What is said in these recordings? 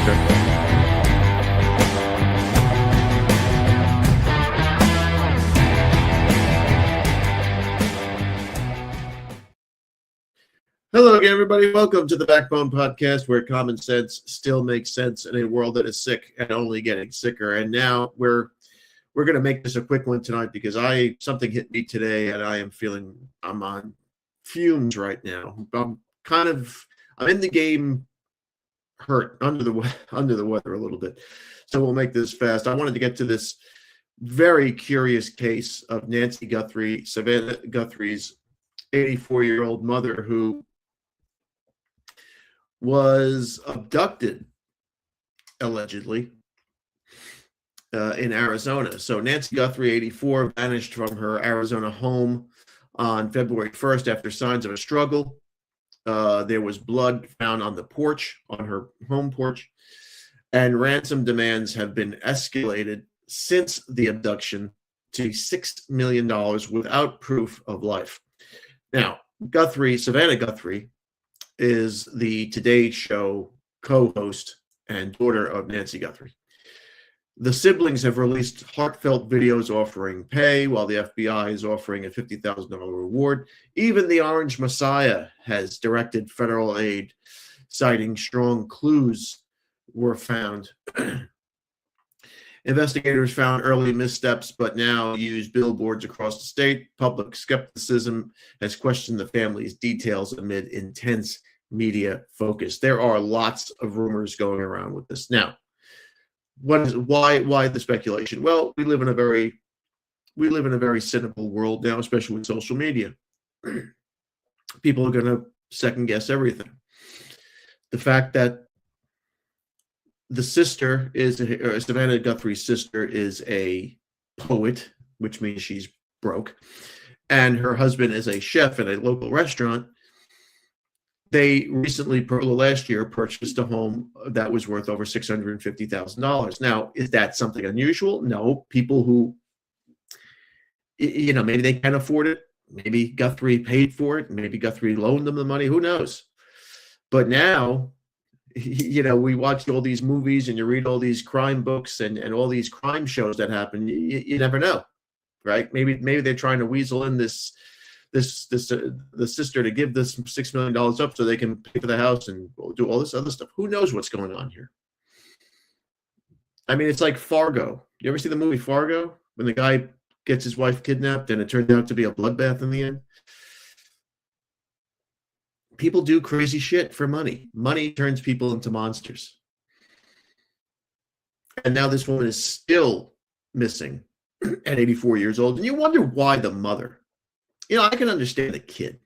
Hello again, everybody. Welcome to the Backbone Podcast, where common sense still makes sense in a world that is sick and only getting sicker. And now we're going to make this a quick one tonight because something hit me today, and I'm on fumes right now. I'm in the game hurt, under the weather a little bit. So we'll make this fast. I wanted to get to this very curious case of Nancy Guthrie, Savannah Guthrie's 84-year-old mother, who was abducted, allegedly, in Arizona. So Nancy Guthrie, 84, vanished from her Arizona home on February 1st after signs of a struggle. There was blood found on the porch, on her home porch, and ransom demands have been escalated since the abduction to $6 million without proof of life. Now, Savannah Guthrie, is the Today Show co-host and daughter of Nancy Guthrie. The siblings have released heartfelt videos offering pay, while the FBI is offering a $50,000 reward. Even the Orange Messiah has directed federal aid, citing strong clues were found. Investigators found early missteps, but now use billboards across the state. Public skepticism has questioned the family's details amid intense media focus. There are lots of rumors going around with this. Now, why the speculation? Well, we live in a very cynical world now, especially with social media. People are going to second guess everything. The fact that the sister Savannah Guthrie's sister is a poet, which means she's broke, and her husband is a chef in a local restaurant. They recently, last year, purchased a home that was worth over $650,000. Now, is that something unusual? No. People who, maybe they can afford it. Maybe Guthrie paid for it. Maybe Guthrie loaned them the money. Who knows? But now, we watch all these movies and you read all these crime books and all these crime shows that happen. You never know, right? Maybe they're trying to weasel in the sister to give this $6 million up so they can pay for the house and do all this other stuff. Who knows what's going on here? I mean, it's like Fargo. You ever see the movie Fargo? When the guy gets his wife kidnapped and it turned out to be a bloodbath in the end? People do crazy shit for money. Money turns people into monsters. And now this woman is still missing at 84 years old. And you wonder why the mother. I can understand the kid.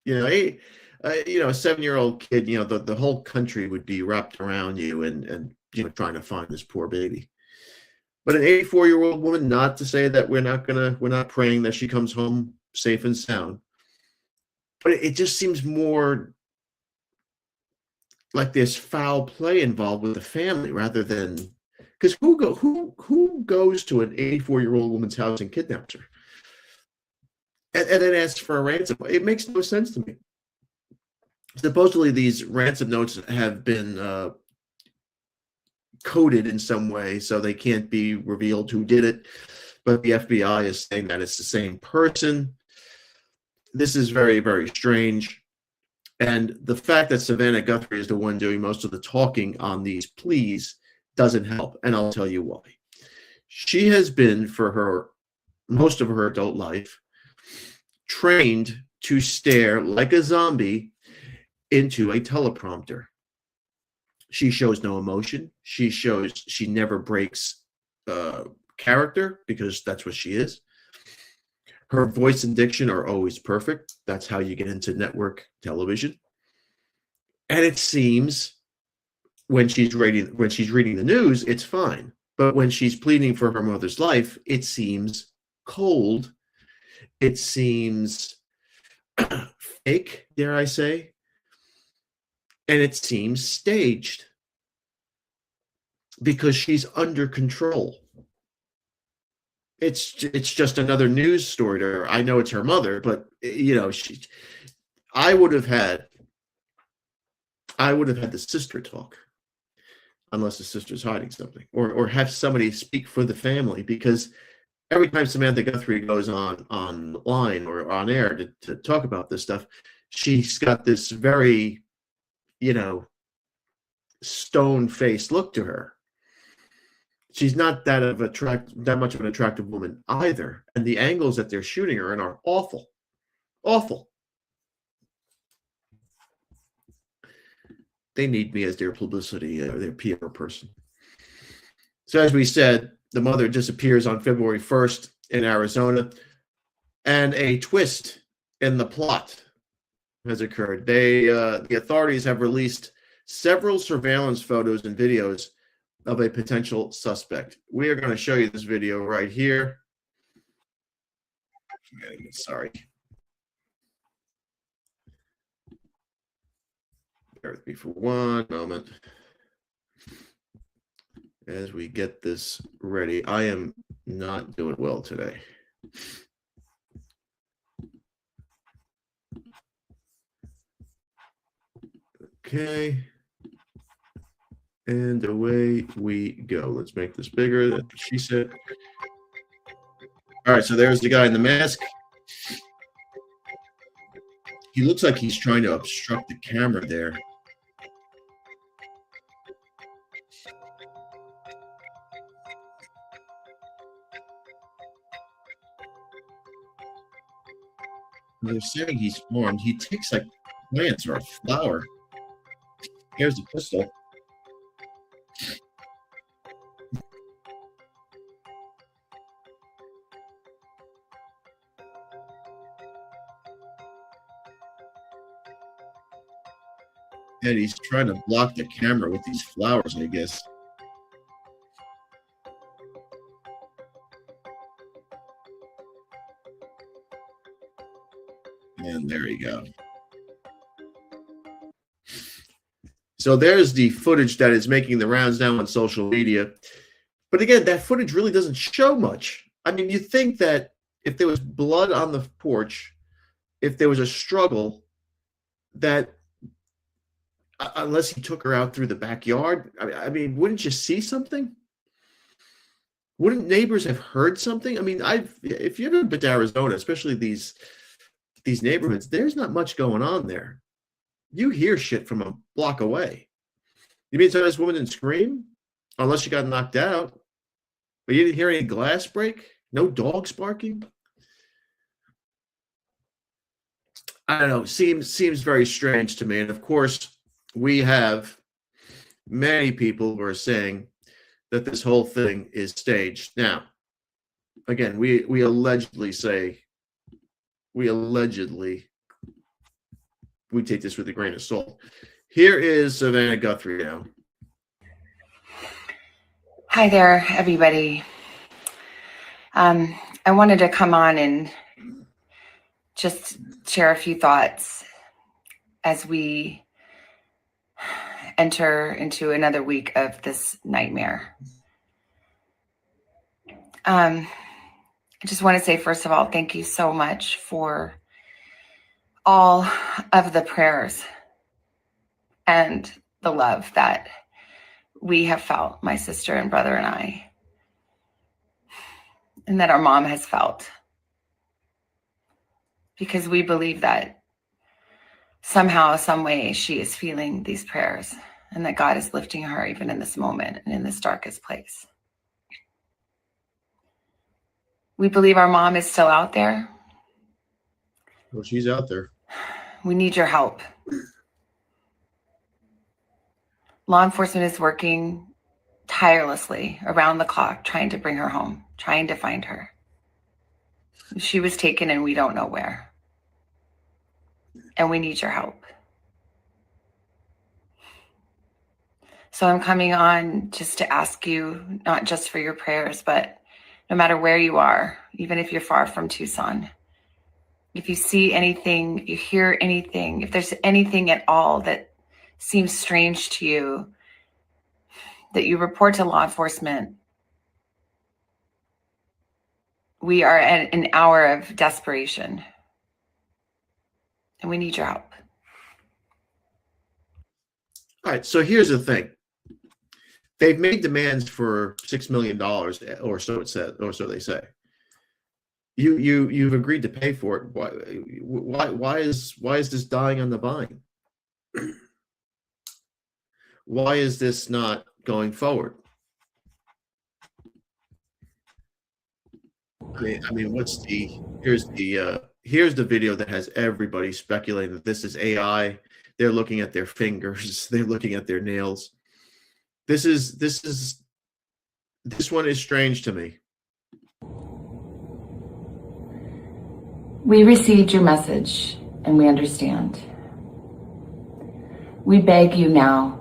A 7-year-old kid, the whole country would be wrapped around you and trying to find this poor baby. But an 84-year-old woman, not to say that we're not praying that she comes home safe and sound. But it just seems more like there's foul play involved with the family rather than, because who goes to an 84-year-old woman's house and kidnaps her and then asks for a ransom? It makes no sense to me. Supposedly, these ransom notes have been coded in some way, so they can't be revealed who did it. But the FBI is saying that it's the same person. This is very, very strange. And the fact that Savannah Guthrie is the one doing most of the talking on these pleas doesn't help. And I'll tell you why. She has been, for most of her adult life, trained to stare like a zombie into a teleprompter. She shows no emotion. She never breaks character because that's what she is. Her voice and diction are always perfect. That's how you get into network television. And it seems when she's reading the news, it's fine. But when she's pleading for her mother's life, it seems cold. It seems fake, dare I say. And it seems staged because she's under control. It's just another news story to her. I know it's her mother, but I would have had the sister talk. unless the sister's hiding something, or have somebody speak for the family, because every time Samantha Guthrie goes on online or on air to talk about this stuff, she's got this very, stone-faced look to her. She's not that much of an attractive woman either, and the angles that they're shooting her in are awful, awful. They need me as their publicity, their PR person. So as we said, the mother disappears on February 1st in Arizona, and a twist in the plot has occurred. The authorities have released several surveillance photos and videos of a potential suspect. We are going to show you this video right here. Sorry. Bear with me for one moment as we get this ready. I am not doing well today. Okay. And away we go. Let's make this bigger. That's what she said. All right, so there's the guy in the mask. He looks like he's trying to obstruct the camera there. They're saying he's armed. He takes like plants or a flower. Here's the pistol. And he's trying to block the camera with these flowers, I guess. And there you go. So there's the footage that is making the rounds now on social media. But again, that footage really doesn't show much. I mean, you think that if there was blood on the porch, if there was a struggle, that unless he took her out through the backyard, I mean, wouldn't you see something? Wouldn't neighbors have heard something? I mean, if you've ever been to Arizona, especially these neighborhoods, there's not much going on there. You hear shit from a block away. You mean so this woman didn't scream? Unless she got knocked out. But you didn't hear any glass break? No dogs barking? I don't know. Seems very strange to me. And of course, we have many people who are saying that this whole thing is staged. Now, again, we allegedly take this with a grain of salt. Here is Savannah Guthrie now. Hi there, everybody. I wanted to come on and just share a few thoughts as we enter into another week of this nightmare. I just want to say, first of all, thank you so much for all of the prayers and the love that we have felt, my sister and brother and I, and that our mom has felt. Because we believe that somehow, some way, she is feeling these prayers and that God is lifting her even in this moment and in this darkest place. We believe our mom is still out there. Well, she's out there. We need your help. Law enforcement is working tirelessly around the clock, trying to bring her home, trying to find her. She was taken and we don't know where. And we need your help. So I'm coming on just to ask you, not just for your prayers, but no matter where you are, even if you're far from Tucson, if you see anything, if you hear anything, if there's anything at all that seems strange to you, that you report to law enforcement. We are at an hour of desperation, and we need your help. All right, so here's the thing. They've made demands for $6 million, or so it said, or so they say. You've agreed to pay for it. Why is this dying on the vine? Why is this not going forward? I mean, here's the video that has everybody speculating that this is AI. They're looking at their fingers, they're looking at their nails. This one is strange to me. We received your message and we understand. We beg you now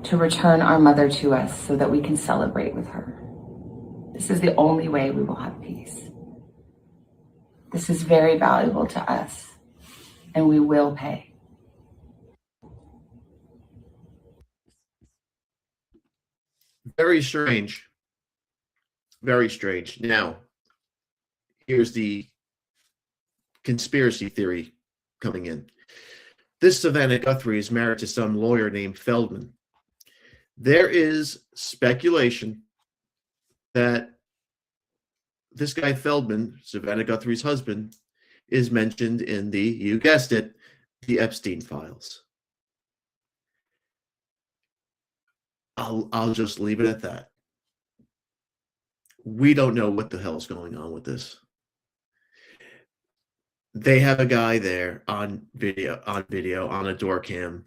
to return our mother to us so that we can celebrate with her. This is the only way we will have peace. This is very valuable to us, and we will pay. Very strange. Very strange. Now, here's the conspiracy theory coming in. This Savannah Guthrie is married to some lawyer named Feldman. There is speculation that this guy Feldman, Savannah Guthrie's husband, is mentioned in you guessed it, the Epstein files. I'll just leave it at that. We don't know what the hell's going on with this. They have a guy there on video on a door cam.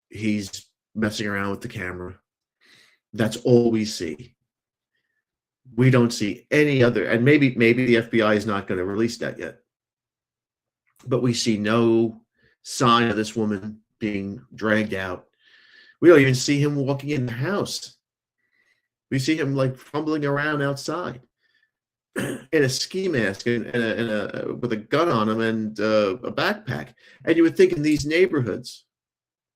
He's messing around with the camera. That's all we see. We don't see any other, and maybe the FBI is not going to release that yet. But we see no sign of this woman being dragged out. We don't even see him walking in the house. We see him like fumbling around outside in a ski mask and with a gun on him and a backpack. And you would think in these neighborhoods,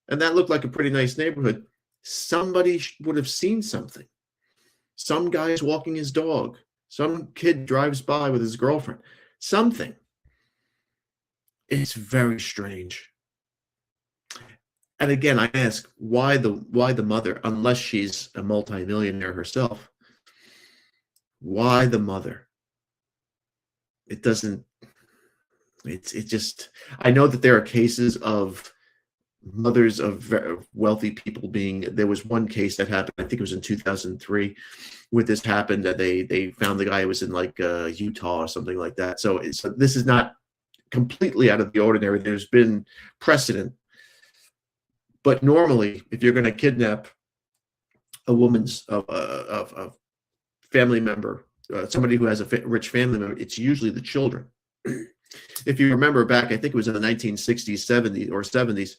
and that looked like a pretty nice neighborhood, somebody would have seen something. Some guy's walking his dog. Some kid drives by with his girlfriend. Something. It's very strange. And again, I ask, why the mother, unless she's a multimillionaire herself? Why the mother? It doesn't. It just. I know that there are cases of mothers of wealthy people being. There was one case that happened. I think it was in 2003, where this happened. That they found the guy who was in like Utah or something like that. So this is not completely out of the ordinary. There's been precedent. But normally, if you're going to kidnap a woman's a family member, somebody who has a rich family member, it's usually the children. If you remember back, I think it was in the 1960s, 70s, or 70s,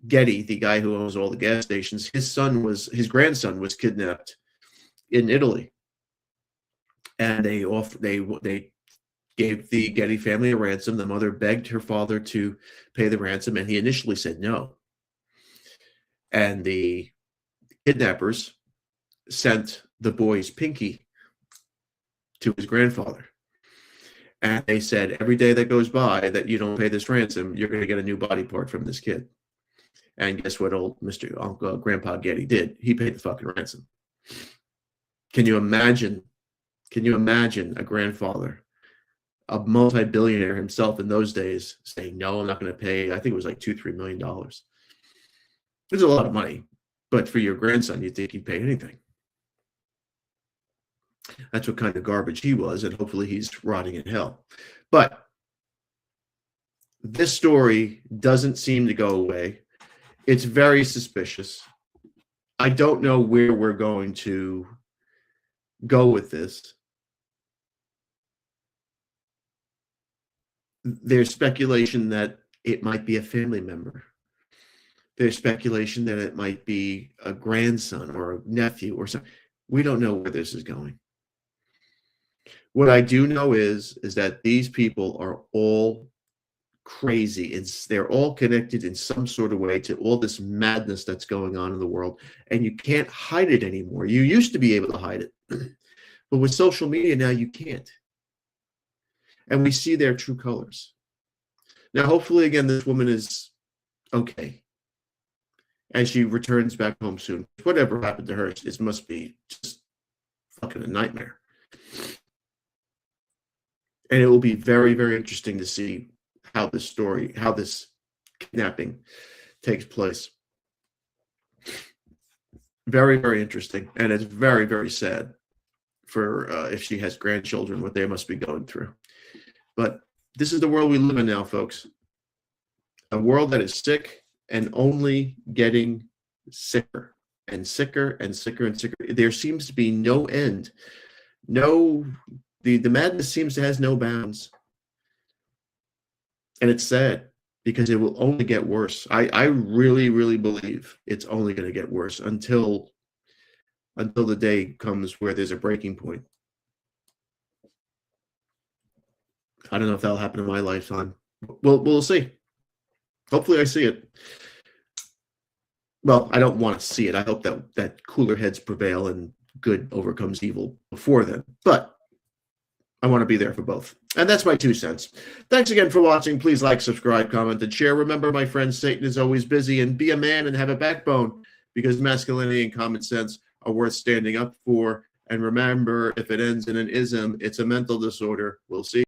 Getty, the guy who owns all the gas stations, his grandson was kidnapped in Italy, and they gave the Getty family a ransom. The mother begged her father to pay the ransom, and he initially said no. And the kidnappers sent the boy's pinky to his grandfather. And they said, every day that goes by that you don't pay this ransom, you're going to get a new body part from this kid. And guess what old Grandpa Getty did? He paid the fucking ransom. Can you imagine a grandfather, a multi-billionaire himself in those days, saying, no, I'm not going to pay? I think it was like $2-3 million. It's a lot of money, but for your grandson, you'd think he'd pay anything. That's what kind of garbage he was, and hopefully he's rotting in hell. But this story doesn't seem to go away. It's very suspicious. I don't know where we're going to go with this. There's speculation that it might be a family member. There's speculation that it might be a grandson or a nephew or something. We don't know where this is going. What I do know is that these people are all crazy. They're all connected in some sort of way to all this madness that's going on in the world, and you can't hide it anymore. You used to be able to hide it, but with social media now you can't. And we see their true colors. Now, hopefully, again, this woman is okay. and she returns back home soon. Whatever happened to her, it must be just fucking a nightmare. And it will be very, very interesting to see how this kidnapping takes place. Very, very interesting. And it's very, very sad for if she has grandchildren, what they must be going through. But this is the world we live in now, folks. A world that is sick and only getting sicker and sicker and sicker and sicker. There seems to be no end. The madness seems to has no bounds. And it's sad because it will only get worse. I really, really believe it's only going to get worse until the day comes where there's a breaking point. I don't know if that'll happen in my lifetime. We'll see. Hopefully I see it. Well, I don't want to see it. I hope that cooler heads prevail and good overcomes evil before then. But I want to be there for both. And that's my 2 cents. Thanks again for watching. Please like, subscribe, comment, and share. Remember, my friends, Satan is always busy, and be a man and have a backbone, because masculinity and common sense are worth standing up for. And remember, if it ends in an ism, it's a mental disorder. We'll see.